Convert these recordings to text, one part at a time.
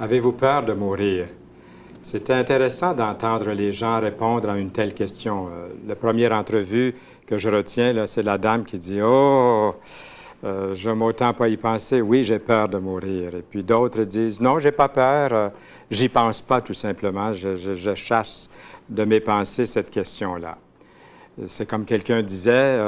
Avez-vous peur de mourir? C'était intéressant d'entendre les gens répondre à une telle question. La première entrevue que je retiens, là, c'est la dame qui dit « Oh, je n'aime autant pas y penser. Oui, j'ai peur de mourir. » Et puis d'autres disent « Non, j'ai pas peur. J'y pense pas tout simplement. Je chasse de mes pensées cette question-là. » C'est comme quelqu'un disait,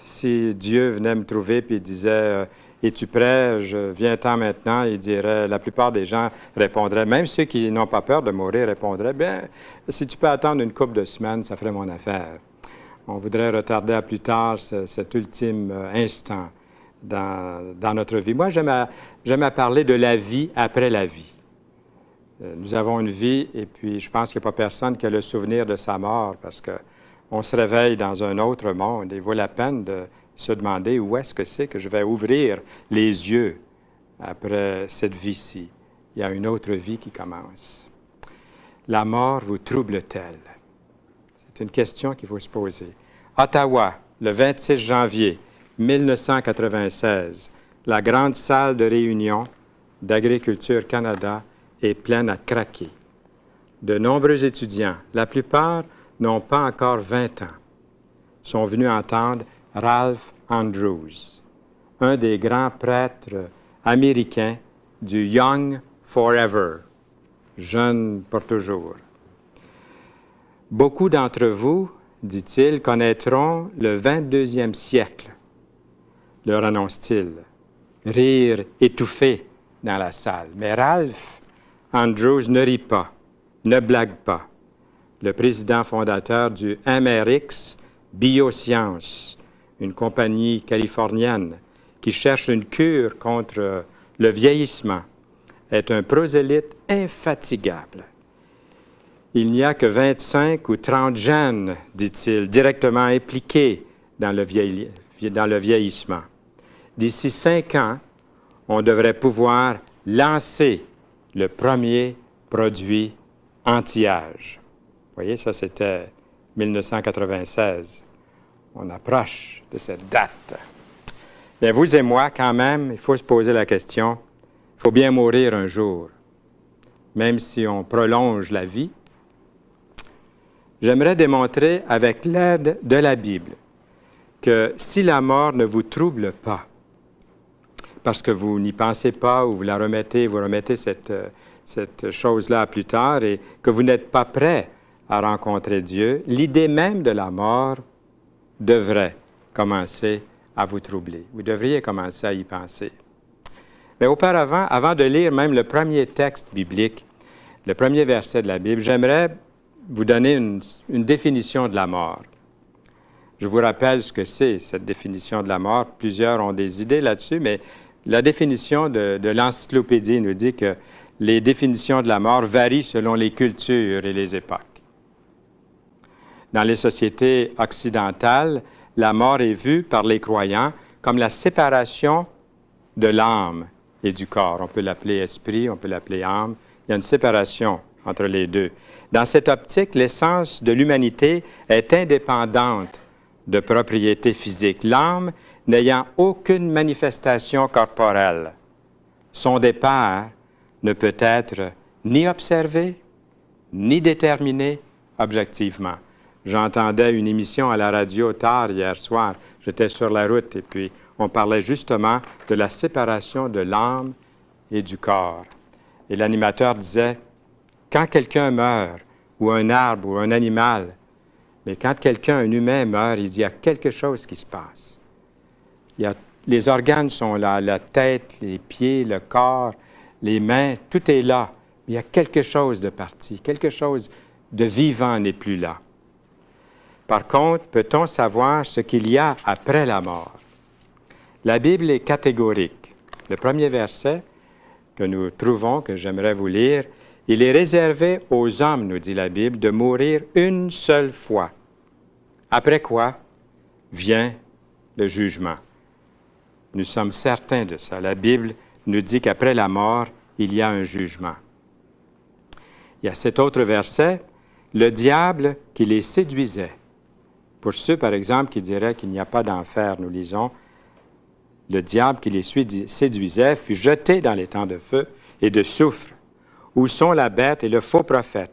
si Dieu venait me trouver puis il disait es-tu prêt? Viens-t'en maintenant. Il dirait, la plupart des gens répondraient, même ceux qui n'ont pas peur de mourir répondraient, bien, si tu peux attendre une couple de semaines, ça ferait mon affaire. On voudrait retarder à plus tard cet ultime instant dans notre vie. Moi, j'aime à parler de la vie après la vie. Nous avons une vie et puis je pense qu'il n'y a pas personne qui a le souvenir de sa mort parce qu'on se réveille dans un autre monde et vaut la peine de se demander où est-ce que c'est que je vais ouvrir les yeux après cette vie-ci. Il y a une autre vie qui commence. La mort vous trouble-t-elle? C'est une question qu'il faut se poser. Ottawa, le 26 janvier 1996, la grande salle de réunion d'Agriculture Canada est pleine à craquer. De nombreux étudiants, la plupart n'ont pas encore 20 ans, sont venus entendre Ralph Andrews, un des grands prêtres américains du Young Forever, jeune pour toujours. Beaucoup d'entre vous, dit-il, connaîtront le 22e siècle, leur annonce-t-il. Rire étouffé dans la salle. Mais Ralph Andrews ne rit pas, ne blague pas. Le président fondateur du MRX Biosciences, une compagnie californienne qui cherche une cure contre le vieillissement, est un prosélyte infatigable. Il n'y a que 25 ou 30 jeunes, dit-il, directement impliqués dans le vieillissement. D'ici 5 ans, on devrait pouvoir lancer le premier produit anti-âge. Vous voyez, ça c'était 1996. On approche de cette date. Bien, vous et moi, quand même, il faut se poser la question, il faut bien mourir un jour, même si on prolonge la vie. J'aimerais démontrer avec l'aide de la Bible que si la mort ne vous trouble pas, parce que vous n'y pensez pas ou vous remettez cette chose-là à plus tard et que vous n'êtes pas prêt à rencontrer Dieu, l'idée même de la mort devrait commencer à vous troubler. Vous devriez commencer à y penser. Mais auparavant, avant de lire même le premier texte biblique, le premier verset de la Bible, j'aimerais vous donner une définition de la mort. Je vous rappelle ce que c'est, cette définition de la mort. Plusieurs ont des idées là-dessus, mais la définition de l'encyclopédie nous dit que les définitions de la mort varient selon les cultures et les époques. Dans les sociétés occidentales, la mort est vue par les croyants comme la séparation de l'âme et du corps. On peut l'appeler esprit, on peut l'appeler âme. Il y a une séparation entre les deux. Dans cette optique, l'essence de l'humanité est indépendante de propriétés physiques, l'âme n'ayant aucune manifestation corporelle. Son départ ne peut être ni observé, ni déterminé objectivement. J'entendais une émission à la radio tard hier soir. J'étais sur la route et puis on parlait justement de la séparation de l'âme et du corps. Et l'animateur disait, quand quelqu'un meurt, ou un arbre, ou un animal, mais quand quelqu'un, un humain meurt, il dit, il y a quelque chose qui se passe. Les organes sont là, la tête, les pieds, le corps, les mains, tout est là. Il y a quelque chose de parti, quelque chose de vivant n'est plus là. Par contre, peut-on savoir ce qu'il y a après la mort? La Bible est catégorique. Le premier verset que nous trouvons, que j'aimerais vous lire, il est réservé aux hommes, nous dit la Bible, de mourir une seule fois. Après quoi vient le jugement. Nous sommes certains de ça. La Bible nous dit qu'après la mort, il y a un jugement. Il y a cet autre verset, le diable qui les séduisait. Pour ceux, par exemple, qui diraient qu'il n'y a pas d'enfer, nous lisons, le diable qui les séduisait fut jeté dans les temps de feu et de soufre, où sont la bête et le faux prophète,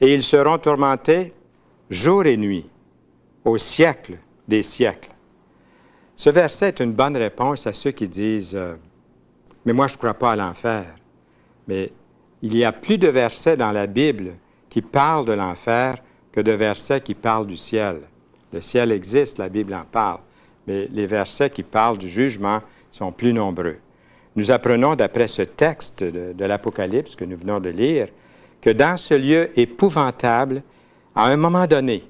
et ils seront tourmentés jour et nuit, au siècle des siècles. Ce verset est une bonne réponse à ceux qui disent mais moi, je ne crois pas à l'enfer. Mais il y a plus de versets dans la Bible qui parlent de l'enfer que de versets qui parlent du ciel. Le ciel existe, la Bible en parle, mais les versets qui parlent du jugement sont plus nombreux. Nous apprenons, d'après ce texte de l'Apocalypse que nous venons de lire, que dans ce lieu épouvantable, à un moment donné,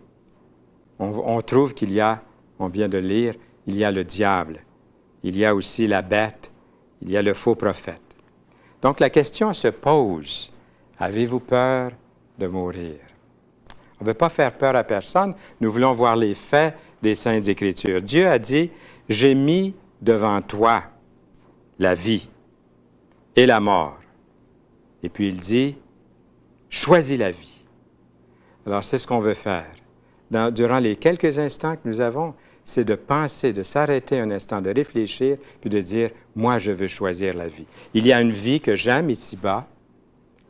on trouve qu'il y a, on vient de lire, il y a le diable, il y a aussi la bête, il y a le faux prophète. Donc la question se pose, avez-vous peur de mourir? On ne veut pas faire peur à personne, nous voulons voir les faits des Saintes Écritures. Dieu a dit, « J'ai mis devant toi la vie et la mort. » Et puis il dit, « Choisis la vie. » Alors c'est ce qu'on veut faire. Durant les quelques instants que nous avons, c'est de penser, de s'arrêter un instant, de réfléchir, puis de dire, moi, je veux choisir la vie. Il y a une vie que j'aime ici-bas.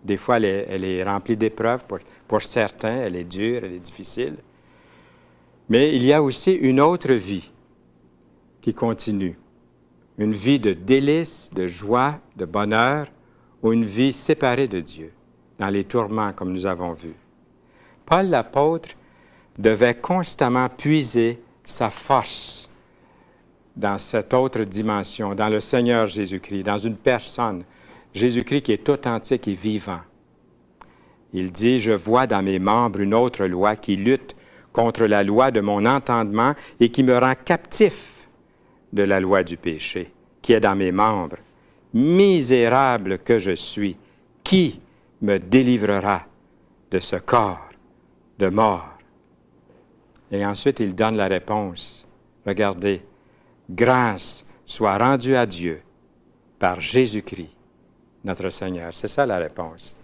Des fois, elle est remplie d'épreuves. Pour certains, elle est dure, elle est difficile. Mais il y a aussi une autre vie qui continue. Une vie de délices, de joie, de bonheur, ou une vie séparée de Dieu, dans les tourments, comme nous avons vu. Paul l'apôtre devait constamment puiser sa force dans cette autre dimension, dans le Seigneur Jésus-Christ, dans une personne, Jésus-Christ qui est authentique et vivant. Il dit, « Je vois dans mes membres une autre loi qui lutte contre la loi de mon entendement et qui me rend captif de la loi du péché qui est dans mes membres. Misérable que je suis, qui me délivrera de ce corps de mort? » Et ensuite, il donne la réponse. Regardez, « Grâce soit rendue à Dieu par Jésus-Christ, notre Seigneur. » C'est ça la réponse.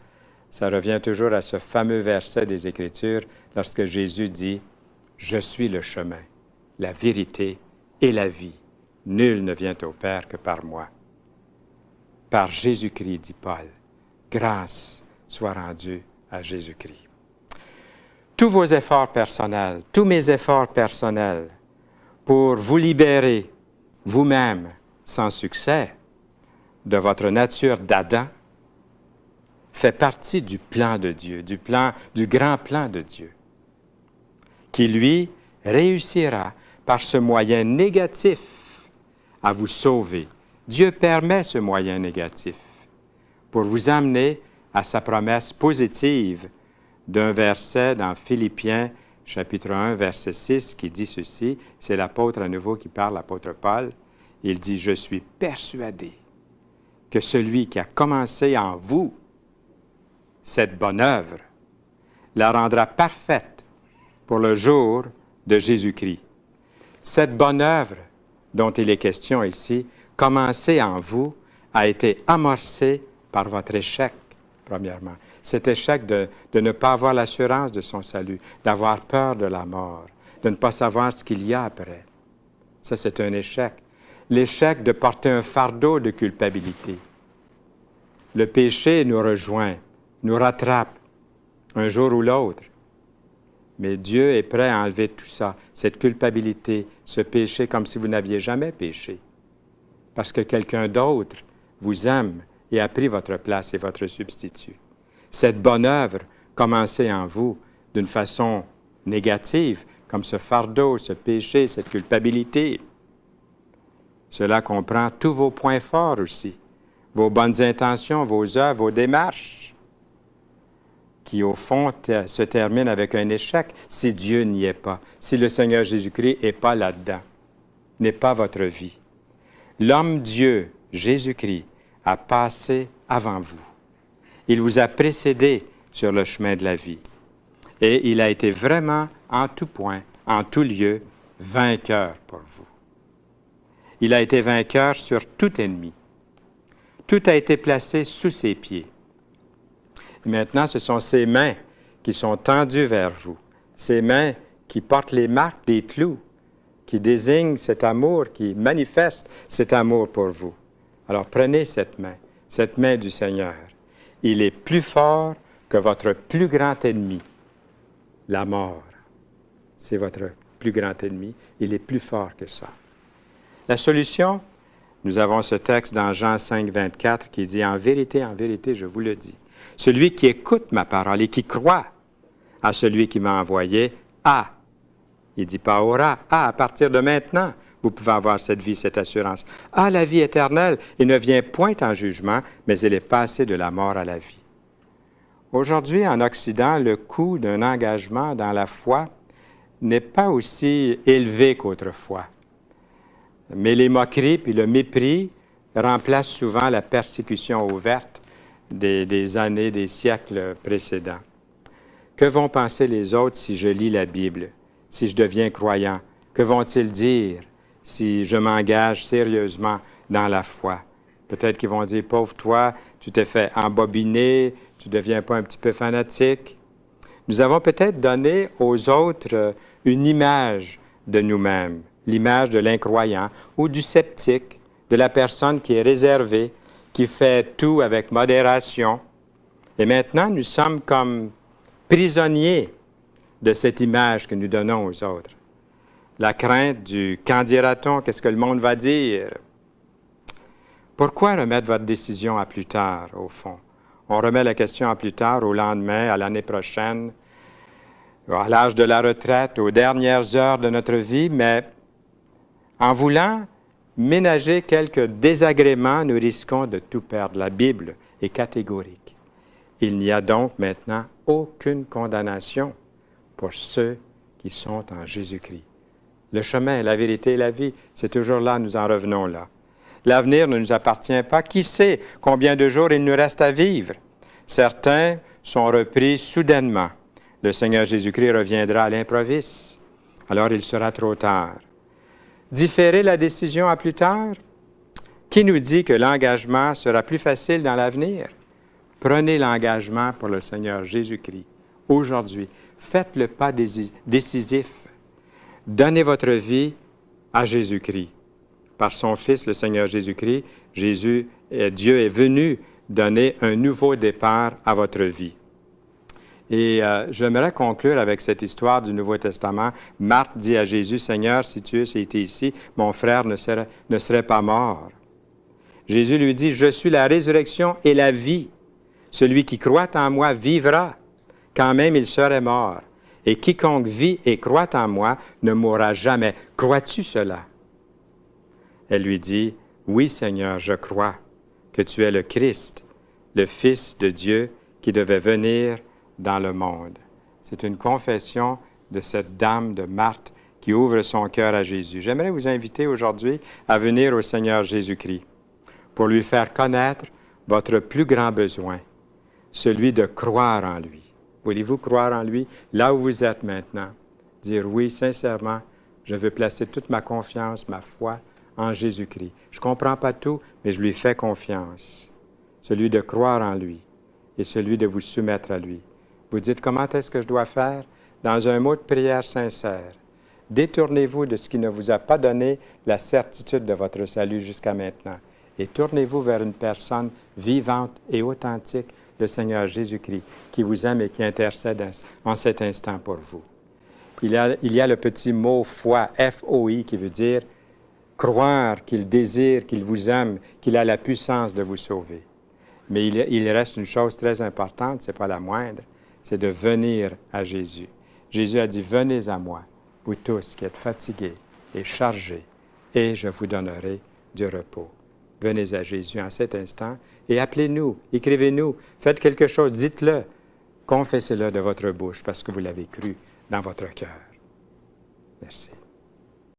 Ça revient toujours à ce fameux verset des Écritures lorsque Jésus dit, « Je suis le chemin, la vérité et la vie. Nul ne vient au Père que par moi. » Par Jésus-Christ, dit Paul, grâce soit rendue à Jésus-Christ. Tous vos efforts personnels, tous mes efforts personnels pour vous libérer vous-même sans succès de votre nature d'Adam fait partie du plan de Dieu, du grand plan de Dieu, qui, lui, réussira par ce moyen négatif à vous sauver. Dieu permet ce moyen négatif pour vous amener à sa promesse positive d'un verset dans Philippiens, chapitre 1, verset 6, qui dit ceci. C'est l'apôtre à nouveau qui parle, l'apôtre Paul. Il dit, « Je suis persuadé que celui qui a commencé en vous cette bonne œuvre la rendra parfaite pour le jour de Jésus-Christ. » Cette bonne œuvre dont il est question ici, commencée en vous, a été amorcée par votre échec, premièrement. Cet échec de ne pas avoir l'assurance de son salut, d'avoir peur de la mort, de ne pas savoir ce qu'il y a après. Ça, c'est un échec. L'échec de porter un fardeau de culpabilité. Le péché nous rejoint, nous rattrape, un jour ou l'autre. Mais Dieu est prêt à enlever tout ça, cette culpabilité, ce péché, comme si vous n'aviez jamais péché. Parce que quelqu'un d'autre vous aime et a pris votre place et votre substitut. Cette bonne œuvre, commencée en vous d'une façon négative, comme ce fardeau, ce péché, cette culpabilité, cela comprend tous vos points forts aussi, vos bonnes intentions, vos œuvres, vos démarches, qui au fond se terminent avec un échec si Dieu n'y est pas, si le Seigneur Jésus-Christ n'est pas là-dedans, n'est pas votre vie. L'homme-Dieu, Jésus-Christ, a passé avant vous. Il vous a précédé sur le chemin de la vie. Et il a été vraiment, en tout point, en tout lieu, vainqueur pour vous. Il a été vainqueur sur tout ennemi. Tout a été placé sous ses pieds. Et maintenant, ce sont ses mains qui sont tendues vers vous. Ses mains qui portent les marques des clous, qui désignent cet amour, qui manifestent cet amour pour vous. Alors prenez cette main du Seigneur, il est plus fort que votre plus grand ennemi, la mort. C'est votre plus grand ennemi. Il est plus fort que ça. La solution, nous avons ce texte dans Jean 5, 24 qui dit « En vérité, je vous le dis, celui qui écoute ma parole et qui croit à celui qui m'a envoyé a. » Il ne dit pas « aura », a, à partir de maintenant, vous pouvez avoir cette vie, cette assurance. A la vie éternelle et ne vient point en jugement, mais elle est passée de la mort à la vie. Aujourd'hui, en Occident, le coût d'un engagement dans la foi n'est pas aussi élevé qu'autrefois. Mais les moqueries puis le mépris remplacent souvent la persécution ouverte des années, des siècles précédents. Que vont penser les autres si je lis la Bible, si je deviens croyant? Que vont-ils dire si je m'engage sérieusement dans la foi? Peut-être qu'ils vont dire, pauvre toi, tu t'es fait embobiner, tu ne deviens pas un petit peu fanatique. Nous avons peut-être donné aux autres une image de nous-mêmes, l'image de l'incroyant ou du sceptique, de la personne qui est réservée, qui fait tout avec modération. Et maintenant, nous sommes comme prisonniers de cette image que nous donnons aux autres. La crainte du « qu'en dira-t-on », qu'est-ce que le monde va dire? Pourquoi remettre votre décision à plus tard, au fond? On remet la question à plus tard, au lendemain, à l'année prochaine, à l'âge de la retraite, aux dernières heures de notre vie, mais en voulant ménager quelques désagréments, nous risquons de tout perdre. La Bible est catégorique. Il n'y a donc maintenant aucune condamnation pour ceux qui sont en Jésus-Christ. Le chemin, la vérité et la vie, c'est toujours là, nous en revenons là. L'avenir ne nous appartient pas. Qui sait combien de jours il nous reste à vivre? Certains sont repris soudainement. Le Seigneur Jésus-Christ reviendra à l'improviste. Alors il sera trop tard. Différer la décision à plus tard? Qui nous dit que l'engagement sera plus facile dans l'avenir? Prenez l'engagement pour le Seigneur Jésus-Christ. Aujourd'hui, faites le pas décisif. Donnez votre vie à Jésus-Christ. Par son Fils, le Seigneur Jésus-Christ, Dieu est venu donner un nouveau départ à votre vie. Et j'aimerais conclure avec cette histoire du Nouveau Testament. Marthe dit à Jésus, « Seigneur, si tu eusse été ici, mon frère ne serait pas mort. » Jésus lui dit, « Je suis la résurrection et la vie. Celui qui croit en moi vivra, quand même il serait mort. Et quiconque vit et croit en moi ne mourra jamais. Crois-tu cela? » Elle lui dit, « Oui, Seigneur, je crois que tu es le Christ, le Fils de Dieu qui devait venir dans le monde. » C'est une confession de cette dame de Marthe qui ouvre son cœur à Jésus. J'aimerais vous inviter aujourd'hui à venir au Seigneur Jésus-Christ pour lui faire connaître votre plus grand besoin, celui de croire en lui. Voulez-vous croire en lui là où vous êtes maintenant? Dire oui, sincèrement, je veux placer toute ma confiance, ma foi en Jésus-Christ. Je ne comprends pas tout, mais je lui fais confiance. Celui de croire en lui et celui de vous soumettre à lui. Vous dites, comment est-ce que je dois faire? Dans un mot de prière sincère. Détournez-vous de ce qui ne vous a pas donné la certitude de votre salut jusqu'à maintenant. Et tournez-vous vers une personne vivante et authentique, le Seigneur Jésus-Christ, qui vous aime et qui intercède en cet instant pour vous. Il y a le petit mot foi, F-O-I, qui veut dire croire qu'il désire, qu'il vous aime, qu'il a la puissance de vous sauver. Mais il reste une chose très importante, ce n'est pas la moindre, c'est de venir à Jésus. Jésus a dit, « Venez à moi, vous tous qui êtes fatigués et chargés, et je vous donnerai du repos. » Venez à Jésus en cet instant et appelez-nous, écrivez-nous, faites quelque chose, dites-le, confessez-le de votre bouche parce que vous l'avez cru dans votre cœur. Merci.